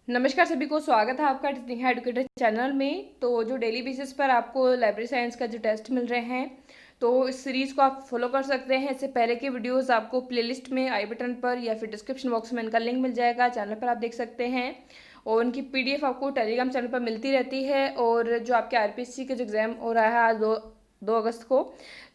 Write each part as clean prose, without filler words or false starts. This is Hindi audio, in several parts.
नमस्कार सभी को, स्वागत है आपका टीचिंग एडुकेटर चैनल में। तो जो डेली बेसिस पर आपको लाइब्रेरी साइंस का जो टेस्ट मिल रहे हैं, तो इस सीरीज़ को आप फॉलो कर सकते हैं। इससे पहले की वीडियोस आपको प्लेलिस्ट में आई बटन पर या फिर डिस्क्रिप्शन बॉक्स में इनका लिंक मिल जाएगा, चैनल पर आप देख सकते हैं। और उनकी पीडीएफ आपको टेलीग्राम चैनल पर मिलती रहती है। और जो आपके आरपीएससी का जो एग्ज़ाम हो रहा है आज 2 अगस्त को,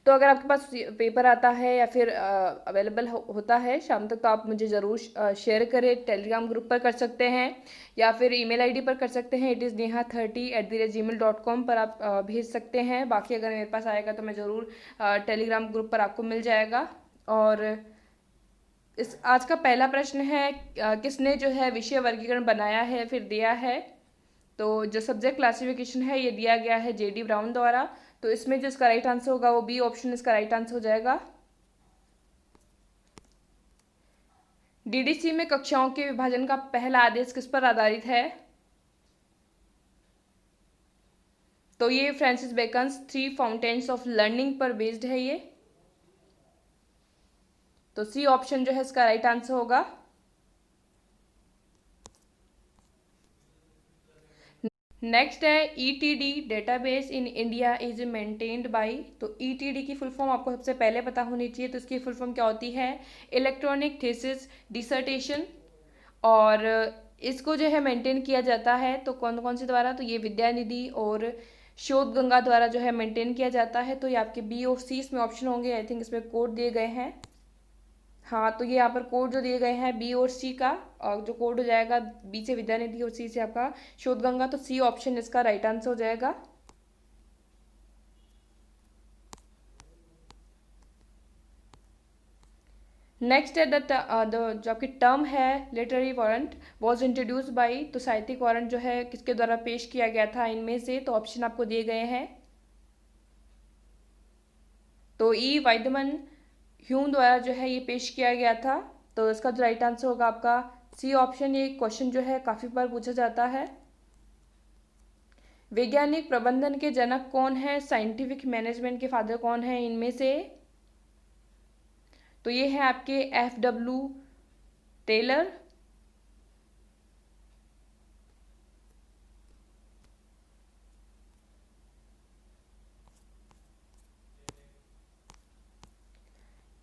तो अगर आपके पास पेपर आता है या फिर अवेलेबल होता है शाम तक, तो आप मुझे ज़रूर शेयर करें। टेलीग्राम ग्रुप पर कर सकते हैं या फिर ईमेल आईडी पर कर सकते हैं। इट इज़ neha30@gmail.com पर आप भेज सकते हैं। बाकी अगर मेरे पास आएगा तो मैं ज़रूर टेलीग्राम ग्रुप पर आपको मिल जाएगा। और इस आज का पहला प्रश्न है, किसने जो है विषय वर्गीकरण बनाया है फिर दिया है। तो जो सब्जेक्ट क्लासिफिकेशन है ये दिया गया है जेडी ब्राउन द्वारा। तो इसमें जो इसका राइट आंसर होगा वो बी ऑप्शन इसका राइट आंसर हो जाएगा। डीडीसी में कक्षाओं के विभाजन का पहला आदेश किस पर आधारित है। तो ये Francis beckons 3 fountains of learning पर बेस्ड है ये। तो सी ऑप्शन जो है इसका राइट आंसर होगा। नेक्स्ट है ETD database in India is maintained by. तो ईटीडी की फुल फॉर्म आपको सबसे पहले पता होनी चाहिए। तो इसकी फुल फॉर्म क्या होती है? Electronic thesis dissertation. और इसको जो है मेंटेन किया जाता है तो कौन कौन से द्वारा? तो ये विद्या निधि और शोध गंगा द्वारा जो है मेंटेन किया जाता है। तो ये आपके बी और सी इसमें ऑप्शन होंगे। आई थिंक इसमें कोड दिए गए हैं। हाँ, तो ये यहाँ पर कोड जो दिए गए हैं बी और सी का, और जो कोड हो जाएगा बी से विद्या निधि और सी से आपका शोध गंगा। तो सी ऑप्शन इसका राइट आंसर हो जाएगा। नेक्स्ट है जो आपकी टर्म है literary warrant was introduce by. तो साहित्यिक वारंट जो है किसके द्वारा पेश किया गया था इनमें से? तो ऑप्शन आपको दिए गए हैं। तो ई वाइडमन ह्यूम द्वारा जो है ये पेश किया गया था। तो इसका जो राइट आंसर होगा आपका सी ऑप्शन। ये क्वेश्चन जो है काफ़ी बार पूछा जाता है। वैज्ञानिक प्रबंधन के जनक कौन है? साइंटिफिक मैनेजमेंट के फादर कौन है इनमें से? तो ये है आपके F.W. टेलर।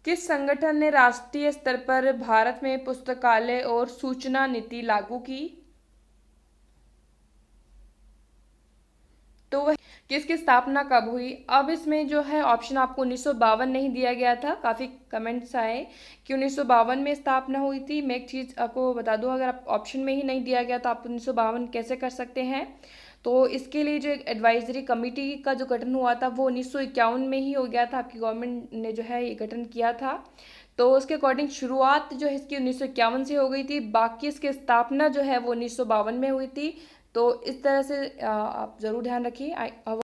किस संगठन ने राष्ट्रीय स्तर पर भारत में पुस्तकालय और सूचना नीति लागू की? तो वह किसकी स्थापना कब हुई? अब इसमें जो है ऑप्शन आपको 1952 नहीं दिया गया था। काफ़ी कमेंट्स आए कि 1952 में स्थापना हुई थी। मैं एक चीज़ आपको बता दूं, अगर आप ऑप्शन में ही नहीं दिया गया तो आप 1952 कैसे कर सकते हैं? तो इसके लिए जो एक एडवाइजरी कमेटी का जो गठन हुआ था वो 1951 में ही हो गया था। आपकी गवर्नमेंट ने जो है ये गठन किया था। तो उसके अकॉर्डिंग शुरुआत जो है इसकी 1951 से हो गई थी। बाकी इसकी स्थापना जो है वो 1952 में हुई थी। तो इस तरह से आप ज़रूर ध्यान रखिए।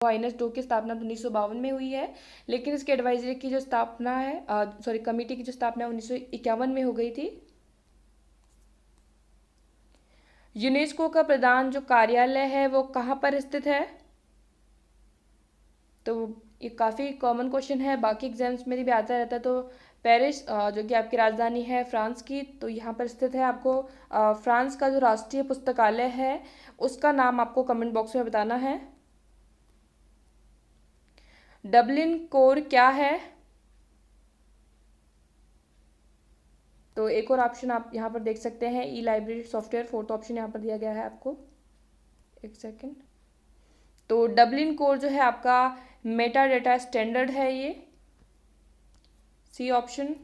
INS 2 की स्थापना 1952 में हुई है, लेकिन इसके एडवाइजरी की जो स्थापना है, सॉरी, कमेटी की जो स्थापना 1951 में हो गई थी। यूनेस्को का प्रधान जो कार्यालय है वो कहाँ पर स्थित है? तो ये काफ़ी कॉमन क्वेश्चन है, बाकी एग्जाम्स में भी आता रहता है। तो पेरिस जो कि आपकी राजधानी है फ्रांस की, तो यहाँ पर स्थित है। आपको फ्रांस का जो राष्ट्रीय पुस्तकालय है उसका नाम आपको कमेंट बॉक्स में बताना है। डबलिन कोर क्या है? तो एक और ऑप्शन आप यहाँ पर देख सकते हैं, ई लाइब्रेरी सॉफ्टवेयर। फोर्थ ऑप्शन यहाँ पर दिया गया है आपको। एक सेकेंड। तो डबलिन कोर जो है आपका मेटा डेटा स्टैंडर्ड है ये। C option.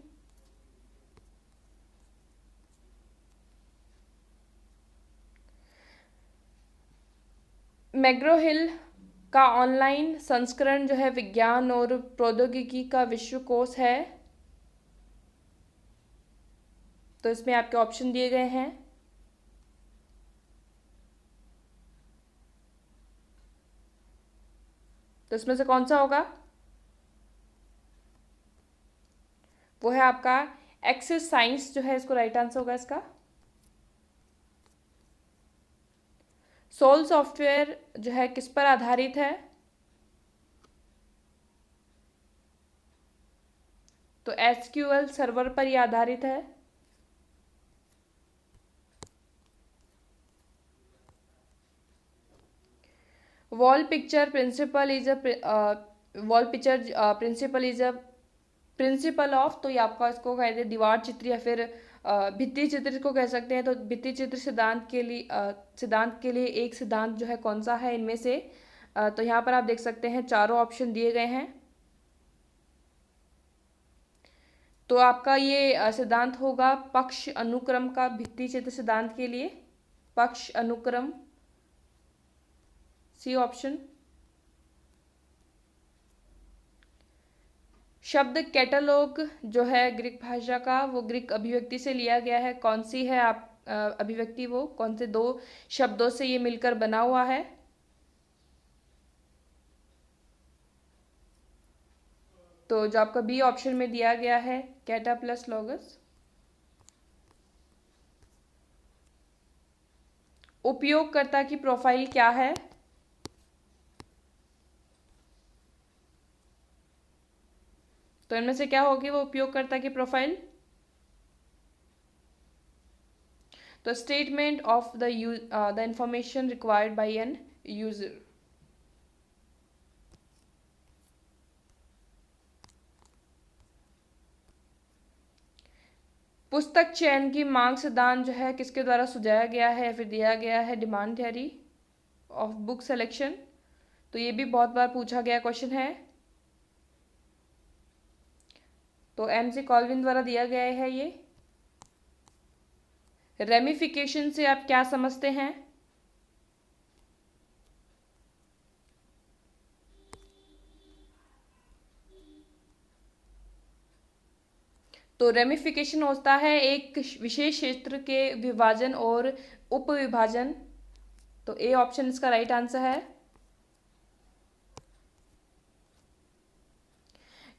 मैग्रो हिल का ऑनलाइन संस्करण जो है विज्ञान और प्रौद्योगिकी का विश्वकोश है। तो इसमें आपके ऑप्शन दिए गए हैं। तो इसमें से कौन सा होगा? वो है आपका एक्सेस साइंस जो है, इसको राइट आंसर होगा इसका। सोल सॉफ्टवेयर जो है किस पर आधारित है? तो SQL सर्वर पर ये आधारित है। Wall picture principle is a wall picture principle is a principle of, तो ये आपका इसको कहते हैं दीवार चित्र या फिर भित्ति चित्र को कह सकते हैं। तो भित्ति चित्र सिद्धांत के लिए एक सिद्धांत जो है कौन सा है इनमें से? तो यहाँ पर आप देख सकते हैं चारों ऑप्शन दिए गए हैं। तो आपका ये सिद्धांत होगा पक्ष अनुक्रम का भित्ति चित्र सिद्धांत के लिए, पक्ष अनुक्रम, सी ऑप्शन। शब्द कैटलॉग जो है ग्रीक भाषा का, वो ग्रीक अभिव्यक्ति से लिया गया है। कौन सी है आप अभिव्यक्ति? वो कौन से दो शब्दों से ये मिलकर बना हुआ है? तो जो आपका बी ऑप्शन में दिया गया है कैटा प्लस लॉगस। उपयोगकर्ता की प्रोफाइल क्या है? तो इनमें से क्या होगी वो उपयोगकर्ता की प्रोफाइल? तो statement of the information required by an user. पुस्तक चयन की मांग सिद्धांत जो है किसके द्वारा सुझाया गया है या फिर दिया गया है? Demand theory of book selection. तो ये भी बहुत बार पूछा गया क्वेश्चन है। तो MC कॉल्विन द्वारा दिया गया है ये। रेमिफिकेशन से आप क्या समझते हैं? तो रेमिफिकेशन होता है एक विशेष क्षेत्र के विभाजन और उपविभाजन। तो ए ऑप्शन इसका राइट आंसर है।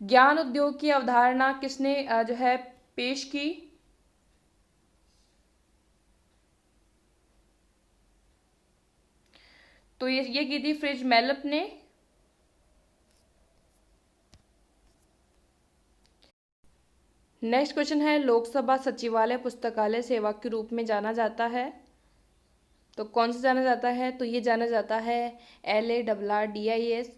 ज्ञान उद्योग की अवधारणा किसने जो है पेश की? तो ये की थी फ्रिज मैलप ने। नेक्स्ट क्वेश्चन है लोकसभा सचिवालय पुस्तकालय सेवा के रूप में जाना जाता है, तो कौन सा जाना जाता है? तो ये जाना जाता है LARRDIS।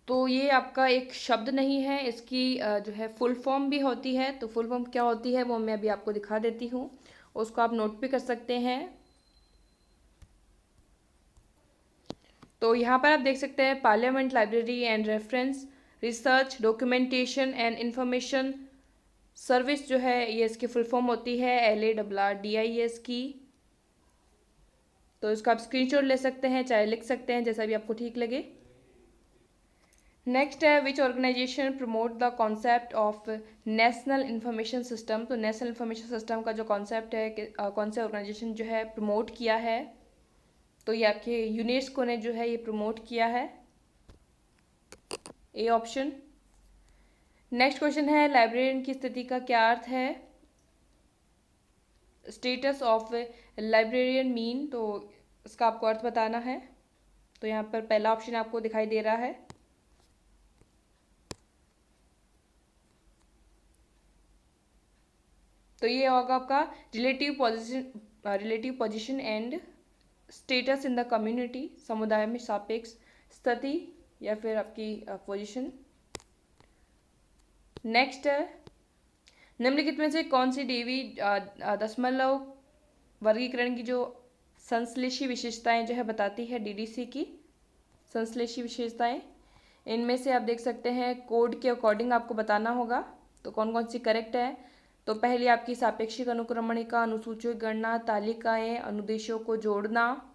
तो ये आपका एक शब्द नहीं है, इसकी जो है फुल फॉर्म भी होती है। तो फुल फॉर्म क्या होती है वो मैं अभी आपको दिखा देती हूँ, उसको आप नोट भी कर सकते हैं। तो यहाँ पर आप देख सकते हैं parliament library and reference research documentation and information service जो है ये इसकी फुल फॉर्म होती है LARRDIS की। तो इसका आप स्क्रीनशॉट ले सकते हैं, चाहे लिख सकते हैं, जैसा भी आपको ठीक लगे। नेक्स्ट है which organization promote the concept of national information system. तो नेशनल इंफॉर्मेशन सिस्टम का जो कॉन्सेप्ट है कौन से ऑर्गेनाइजेशन जो है प्रमोट किया है? तो ये आपके यूनेस्को ने जो है ये प्रमोट किया है, ए ऑप्शन। नेक्स्ट क्वेश्चन है लाइब्रेरियन की स्थिति का क्या अर्थ है? स्टेटस ऑफ लाइब्रेरियन मीन, तो इसका आपको अर्थ बताना है। तो यहाँ पर पहला ऑप्शन आपको दिखाई दे रहा है। तो ये होगा आपका relative position and status in the community, समुदाय में सापेक्ष स्थिति या फिर आपकी पोजीशन। नेक्स्ट है निम्नलिखित में से कौन सी डेवी दशमलव वर्गीकरण की जो संश्लेषी विशेषताएं जो है बताती है? DDC की संश्लेषी विशेषताएं। इनमें से आप देख सकते हैं कोड के अकॉर्डिंग आपको बताना होगा, तो कौन कौन सी करेक्ट है। तो पहली आपकी सापेक्षिक अनुक्रमणिका, अनुसूचियों की गणना, तालिकाएं, अनुदेशों को जोड़ना।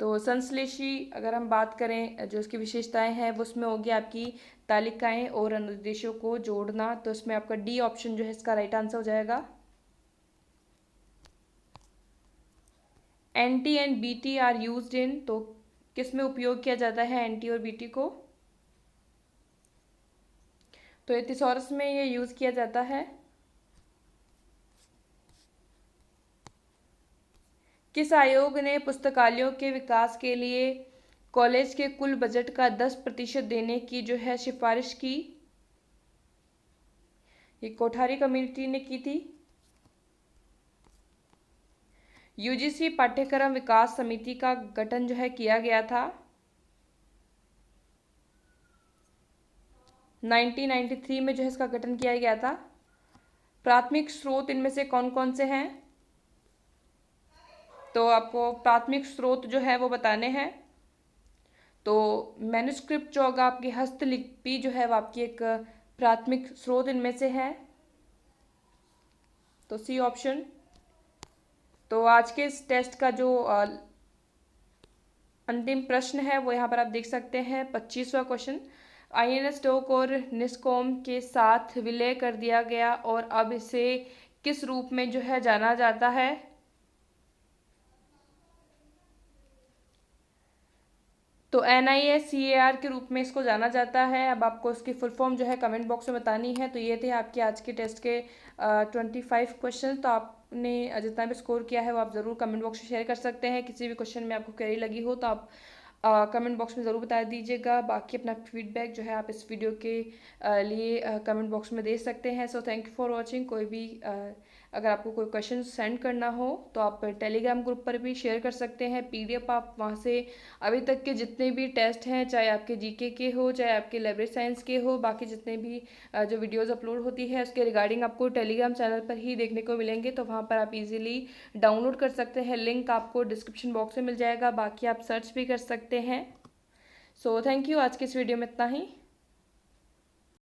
तो संश्लेषी अगर हम बात करें जो इसकी विशेषताएं हैं वो उसमें होगी आपकी तालिकाएं और अनुदेशों को जोड़ना। तो इसमें आपका डी ऑप्शन जो है इसका राइट आंसर हो जाएगा। NT and BT are used in, तो किस में उपयोग किया जाता है NT और BT को? तो थिसॉरस में ये यूज किया जाता है। किस आयोग ने पुस्तकालयों के विकास के लिए कॉलेज के कुल बजट का 10% देने की जो है सिफारिश की? ये कोठारी कमेटी ने की थी। यूजीसी पाठ्यक्रम विकास समिति का गठन जो है किया गया था? 1993 में जो है इसका गठन किया गया था। प्राथमिक स्रोत इनमें से कौन कौन से हैं? तो आपको प्राथमिक स्रोत जो है वो बताने हैं। तो मैन्युस्क्रिप्ट जो होगा, आपकी हस्तलिपि जो है वो आपकी एक प्राथमिक स्रोत इनमें से है। तो सी ऑप्शन। तो आज के इस टेस्ट का जो अंतिम प्रश्न है वो यहाँ पर आप देख सकते हैं, 25वां क्वेश्चन। आईएनएस स्टोक और निस्कॉम के साथ विलय कर दिया गया और अब इसे किस रूप में जो है जाना जाता है? तो NISCAR के रूप में इसको जाना जाता है। अब आपको इसकी फुल फॉर्म जो है कमेंट बॉक्स में बतानी है। तो ये थे आपके आज के टेस्ट के 25 क्वेश्चन। तो आपने जितना भी स्कोर किया है वो आप ज़रूर कमेंट बॉक्स में शेयर कर सकते हैं। किसी भी क्वेश्चन में आपको क्वेरी लगी हो तो आप कमेंट बॉक्स में ज़रूर बता दीजिएगा। बाकी अपना फीडबैक जो है आप इस वीडियो के लिए कमेंट बॉक्स में दे सकते हैं। So thank you for watching. कोई भी अगर आपको कोई क्वेश्चन सेंड करना हो तो आप टेलीग्राम ग्रुप पर भी शेयर कर सकते हैं। PDF आप वहाँ से अभी तक के जितने भी टेस्ट हैं, चाहे आपके GK के हो, चाहे आपके लाइब्रेरी साइंस के हो, बाकी जितने भी जो वीडियोस अपलोड होती है उसके रिगार्डिंग आपको टेलीग्राम चैनल पर ही देखने को मिलेंगे। तो वहाँ पर आप इजीली डाउनलोड कर सकते हैं। लिंक आपको डिस्क्रिप्शन बॉक्स में मिल जाएगा। बाकी आप सर्च भी कर सकते हैं। So thank you. आज की इस वीडियो में इतना ही।